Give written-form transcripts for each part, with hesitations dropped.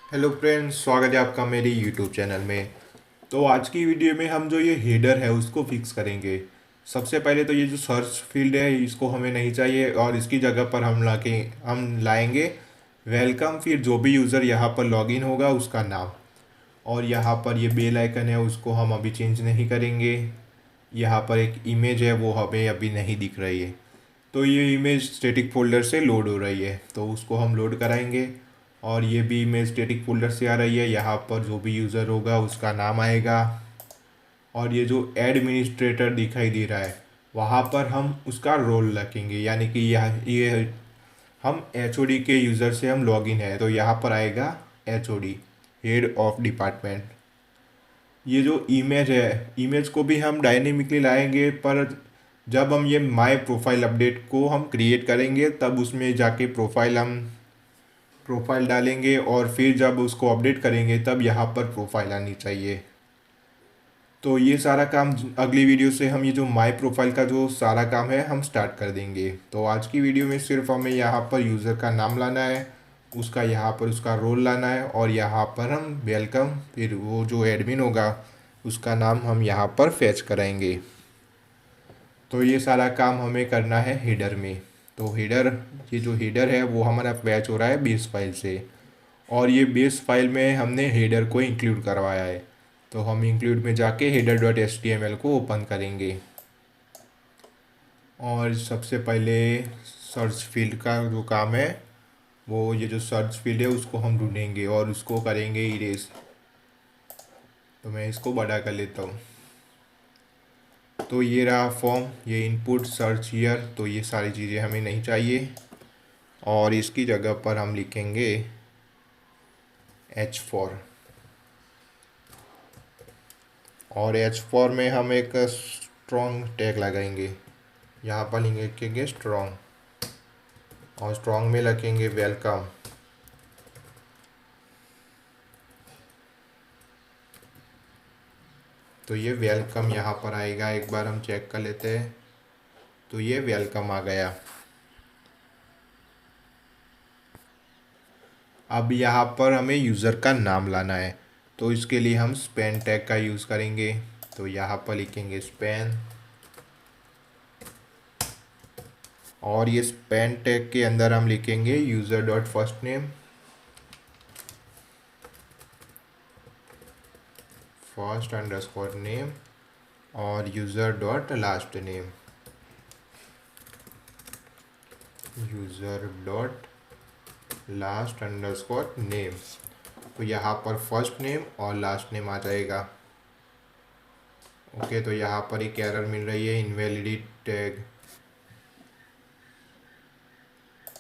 Hello friends, स्वागत है आपका मेरी यूट्यूब चैनल में। तो आज की वीडियो में हम जो ये हेडर है उसको फिक्स करेंगे। सबसे पहले तो ये जो सर्च फील्ड है इसको हमें नहीं चाहिए और इसकी जगह पर हम लाएंगे वेलकम, फिर जो भी यूज़र यहाँ पर लॉगिन होगा उसका नाम। और यहाँ पर ये बेल आइकन है उसको हम अभी चेंज नहीं करेंगे। यहाँ पर एक इमेज है वो हमें अभी नहीं दिख रही है, तो ये इमेज स्टैटिक फोल्डर से लोड हो रही है तो उसको हम लोड कराएंगे। और ये भी इमेज स्टैटिक फोल्डर से आ रही है, यहाँ पर जो भी यूज़र होगा उसका नाम आएगा। और ये जो एडमिनिस्ट्रेटर दिखाई दे रहा है वहाँ पर हम उसका रोल रखेंगे, यानी कि ये हम एचओडी के यूज़र से हम लॉगिन है तो यहाँ पर आएगा एचओडी, हेड ऑफ डिपार्टमेंट। ये जो इमेज है इमेज को भी हम डायनेमिकली लाएंगे, पर जब हम ये माय प्रोफाइल अपडेट को हम क्रिएट करेंगे तब उसमें जाके प्रोफाइल डालेंगे और फिर जब उसको अपडेट करेंगे तब यहाँ पर प्रोफाइल आनी चाहिए। तो ये सारा काम अगली वीडियो से हम ये जो माय प्रोफाइल का जो सारा काम है हम स्टार्ट कर देंगे। तो आज की वीडियो में सिर्फ हमें यहाँ पर यूज़र का नाम लाना है, उसका यहाँ पर उसका रोल लाना है और यहाँ पर हम वेलकम, फिर वो जो एडमिन होगा उसका नाम हम यहाँ पर फैच कराएंगे। तो ये सारा काम हमें करना है हेडर में। तो हेडर, ये जो हेडर है वो हमारा फैच हो रहा है बेस फाइल से, और ये बेस फाइल में हमने हेडर को इंक्लूड करवाया है। तो हम इंक्लूड में जाके header dot H T M L को ओपन करेंगे। और सबसे पहले सर्च फील्ड का जो काम है वो ये जो सर्च फील्ड है उसको हम ढूंढेंगे और उसको करेंगे इरेज। तो मैं इसको बड़ा कर लेता हूँ। तो ये रहा फॉर्म, ये इनपुट सर्च ईयर, तो ये सारी चीज़ें हमें नहीं चाहिए। और इसकी जगह पर हम लिखेंगे H4। और H4 में हम एक स्ट्रॉन्ग टैग लगाएंगे, यहाँ पर लिखेंगे स्ट्रॉन्ग और स्ट्रॉन्ग में लिखेंगे वेलकम। तो ये वेलकम यहाँ पर आएगा, एक बार हम चेक कर लेते हैं। तो ये वेलकम आ गया। अब यहाँ पर हमें यूज़र का नाम लाना है, तो इसके लिए हम स्पैन टैग का यूज़ करेंगे। तो यहाँ पर लिखेंगे स्पैन, और ये स्पैन टैग के अंदर हम लिखेंगे user dot first name, first underscore name, और user dot last name, user dot last underscore name. तो यहाँ पर फर्स्ट नेम और लास्ट नेम आ जाएगा। ओके, तो यहाँ पर एक एरर मिल रही है, इनवैलिड टैग।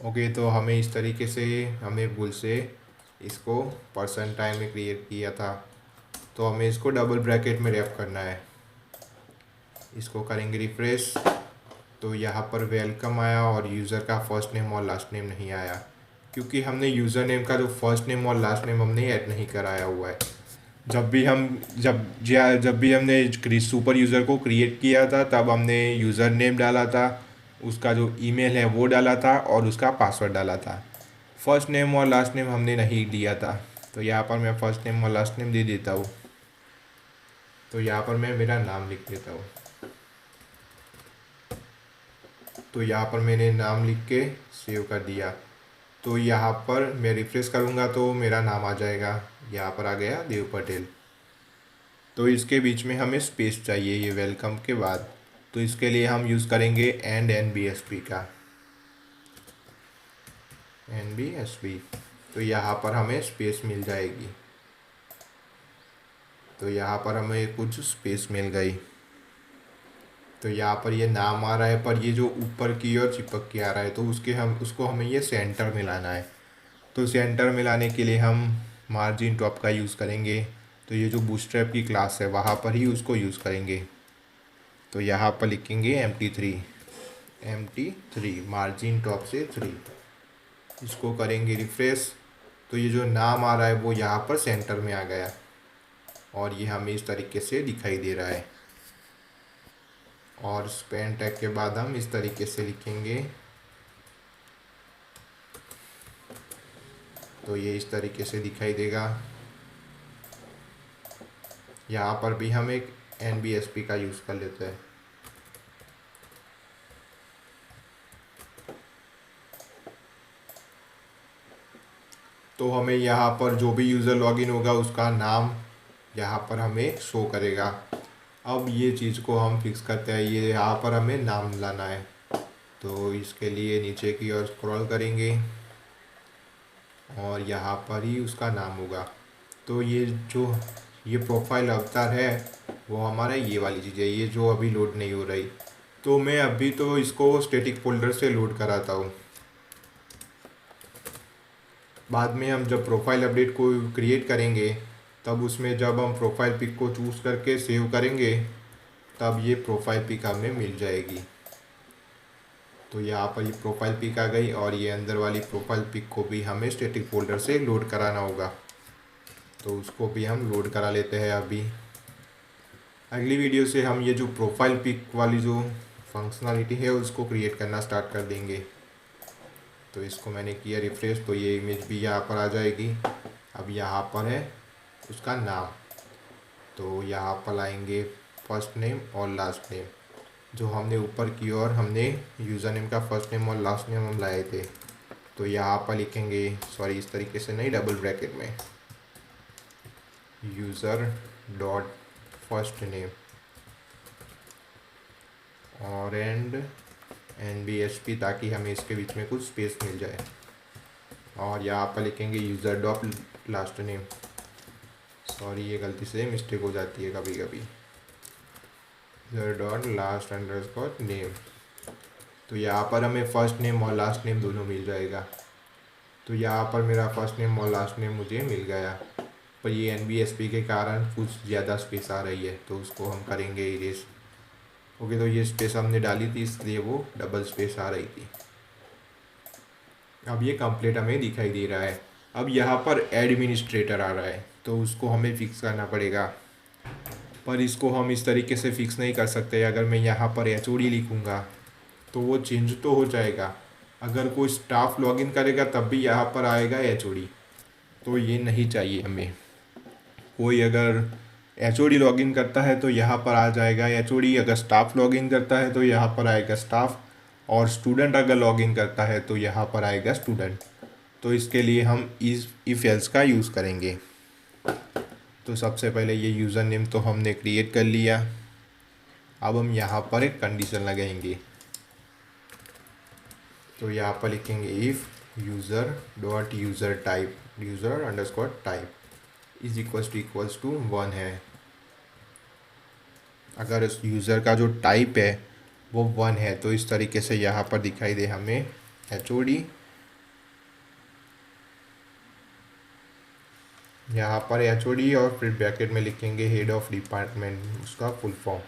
ओके, तो हमें इस तरीके से हमें भूल से इसको परसेंट टाइम में क्रिएट किया था, तो हमें इसको डबल ब्रैकेट में रैप करना है। इसको करेंगे रिफ्रेश, तो यहाँ पर वेलकम आया और यूज़र का फर्स्ट नेम और लास्ट नेम नहीं आया, क्योंकि हमने यूज़र नेम का जो फर्स्ट नेम और लास्ट नेम हमने ऐड नहीं कराया हुआ है। जब भी हमने सुपर यूज़र को क्रिएट किया था तब हमने यूज़र नेम डाला था, उसका जो ईमेल है वो डाला था और उसका पासवर्ड डाला था। फर्स्ट नेम और लास्ट नेम हमने नहीं दिया था। तो यहाँ पर मैं फर्स्ट नेम और लास्ट नेम दे देता हूँ। तो यहाँ पर मैं मेरा नाम लिख देता हूँ। तो यहाँ पर मैंने नाम लिख के सेव कर दिया। तो यहाँ पर मैं रिफ्रेश करूँगा तो मेरा नाम आ जाएगा, यहाँ पर आ गया देव पटेल। तो इसके बीच में हमें स्पेस चाहिए ये वेलकम के बाद, तो इसके लिए हम यूज़ करेंगे and N B S P का, एन बी एस पी। तो यहाँ पर हमें स्पेस मिल जाएगी। तो यहाँ पर हमें कुछ स्पेस मिल गई। तो यहाँ पर ये नाम आ रहा है, पर ये जो ऊपर की ओर चिपक के आ रहा है तो उसको हमें ये सेंटर मिलाना है। तो सेंटर मिलाने के लिए हम मार्जिन टॉप का यूज़ करेंगे। तो ये जो बूटस्ट्रैप की क्लास है वहाँ पर ही उसको यूज़ करेंगे। तो यहाँ पर लिखेंगे M T three margin top से 3। इसको करेंगे रिफ्रेश, तो ये जो नाम आ रहा है वो यहाँ पर सेंटर में आ गया और ये हमें इस तरीके से दिखाई दे रहा है। और स्पैन टैग के बाद हम इस तरीके से लिखेंगे तो ये इस तरीके से दिखाई देगा। यहाँ पर भी हम एक NBSP का यूज़ कर लेते हैं। तो हमें यहाँ पर जो भी यूज़र लॉगिन होगा उसका नाम यहाँ पर हमें शो करेगा। अब ये चीज़ को हम फिक्स करते हैं। ये यहाँ पर हमें नाम लाना है, तो इसके लिए नीचे की ओर स्क्रॉल करेंगे और यहाँ पर ही उसका नाम होगा। तो ये प्रोफाइल अवतार है वो हमारा ये वाली चीज़ है, ये जो अभी लोड नहीं हो रही। तो मैं अभी तो इसको स्टैटिक फोल्डर से लोड कराता हूँ। बाद में हम जब प्रोफाइल अपडेट को क्रिएट करेंगे तब उसमें जब हम प्रोफाइल पिक को चूज़ करके सेव करेंगे तब ये प्रोफाइल पिक हमें मिल जाएगी। तो यहाँ पर ये प्रोफाइल पिक आ गई और ये अंदर वाली प्रोफाइल पिक को भी हमें स्टैटिक फोल्डर से लोड कराना होगा। तो उसको भी हम लोड करा लेते हैं। अभी अगली वीडियो से हम ये जो प्रोफाइल पिक वाली जो फंक्शनलिटी है उसको क्रिएट करना स्टार्ट कर देंगे। तो इसको मैंने किया रिफ्रेश, तो ये इमेज भी यहाँ पर आ जाएगी। अब यहाँ पर है उसका नाम, तो यहाँ पर आएंगे फर्स्ट नेम और लास्ट नेम। जो हमने ऊपर की ओर हमने यूज़र नेम का फर्स्ट नेम और लास्ट नेम हम लाए थे, तो यहाँ पर लिखेंगे, सॉरी इस तरीके से नहीं, डबल ब्रैकेट में यूज़र डॉट फर्स्ट नेम और एंड NBSP, ताकि हमें इसके बीच में कुछ स्पेस मिल जाए। और यहाँ पर लिखेंगे user dot last name, sorry ये गलती से मिस्टेक हो जाती है कभी कभी, user dot last underscore name. तो यहाँ पर हमें फ़र्स्ट नेम और लास्ट नेम दोनों मिल जाएगा। तो यहाँ पर मेरा फर्स्ट नेम और लास्ट नेम मुझे मिल गया, पर ये NBSP के कारण कुछ ज़्यादा स्पेस आ रही है, तो उसको हम करेंगे इरेज। ओके, तो ये स्पेस हमने डाली थी इसलिए वो डबल स्पेस आ रही थी। अब ये कंप्लीट हमें दिखाई दे रहा है। अब यहाँ पर एडमिनिस्ट्रेटर आ रहा है, तो उसको हमें फिक्स करना पड़ेगा। पर इसको हम इस तरीके से फिक्स नहीं कर सकते। अगर मैं यहाँ पर HOD लिखूँगा तो वो चेंज तो हो जाएगा। अगर कोई स्टाफ लॉगिन करेगा तब भी यहाँ पर आएगा HOD, तो ये नहीं चाहिए हमें। कोई अगर HOD लॉगिन करता है तो यहाँ पर आ जाएगा HOD, अगर स्टाफ लॉगिन करता है तो यहाँ पर आएगा स्टाफ, और स्टूडेंट अगर लॉगिन करता है तो यहाँ पर आएगा स्टूडेंट। तो इसके लिए हम इफ़ एल्स का यूज़ करेंगे। तो सबसे पहले ये यूज़र नेम तो हमने क्रिएट कर लिया। अब हम यहाँ पर एक कंडीशन लगाएंगे। तो यहाँ पर लिखेंगे if user dot user type, user underscore type is equals to 1 है। अगर इस यूज़र का जो टाइप है वो 1 है तो इस तरीके से यहाँ पर दिखाई दे हमें HOD। यहाँ पर HOD और फिर ब्रैकेट में लिखेंगे हेड ऑफ डिपार्टमेंट, उसका full form.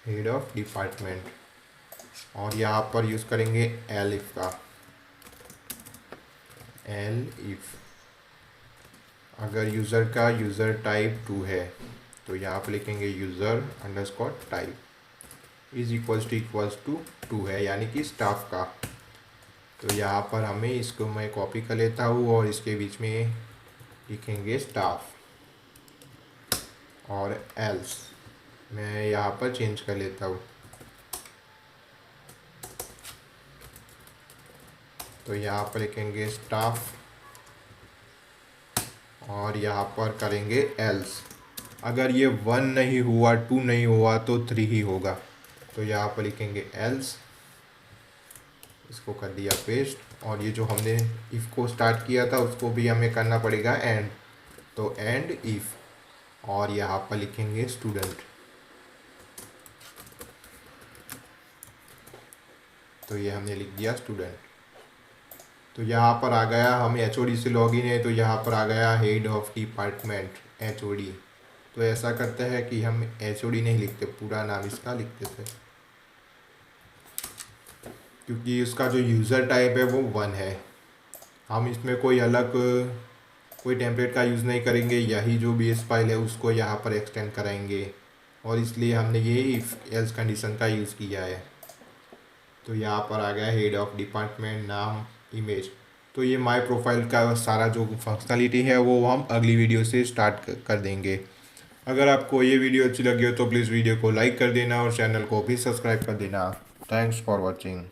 Head of department, और यहाँ पर यूज़ करेंगे एलिफ का, एलिफ। अगर यूज़र का यूज़र टाइप 2 है तो यहाँ पर लिखेंगे user underscore type is equals to 2 है, यानी कि स्टाफ का। तो यहाँ पर हमें इसको मैं कॉपी कर लेता हूँ और इसके बीच में लिखेंगे स्टाफ, और एल्स मैं यहाँ पर चेंज कर लेता हूँ। तो यहाँ पर लिखेंगे स्टाफ और यहाँ पर करेंगे एल्स। अगर ये 1 नहीं हुआ, 2 नहीं हुआ तो 3 ही होगा। तो यहाँ पर लिखेंगे एल्स, इसको कर दिया पेस्ट, और ये जो हमने इफ़ को स्टार्ट किया था उसको भी हमें करना पड़ेगा एंड। तो एंड इफ़, और यहाँ पर लिखेंगे स्टूडेंट। तो ये हमने लिख दिया स्टूडेंट। तो यहाँ पर आ गया, हम HOD से लॉगिन है तो यहाँ पर आ गया हेड ऑफ डिपार्टमेंट HOD। तो ऐसा करते हैं कि हम HOD नहीं लिखते, पूरा नाम इसका लिख देते, क्योंकि उसका जो यूज़र टाइप है वो 1 है। हम इसमें कोई अलग कोई टेम्पलेट का यूज़ नहीं करेंगे, यही जो बेस फाइल है उसको यहाँ पर एक्सटेंड कराएंगे। और इसलिए हमने ये इफ एल्स कंडीशन का यूज़ किया है। तो यहाँ पर आ गया हेड ऑफ डिपार्टमेंट, नाम, इमेज। तो ये माय प्रोफाइल का सारा जो फंक्शनलिटी है वो हम अगली वीडियो से स्टार्ट कर देंगे। अगर आपको ये वीडियो अच्छी लगी हो तो प्लीज़ वीडियो को लाइक कर देना और चैनल को भी सब्सक्राइब कर देना। Thanks for watching.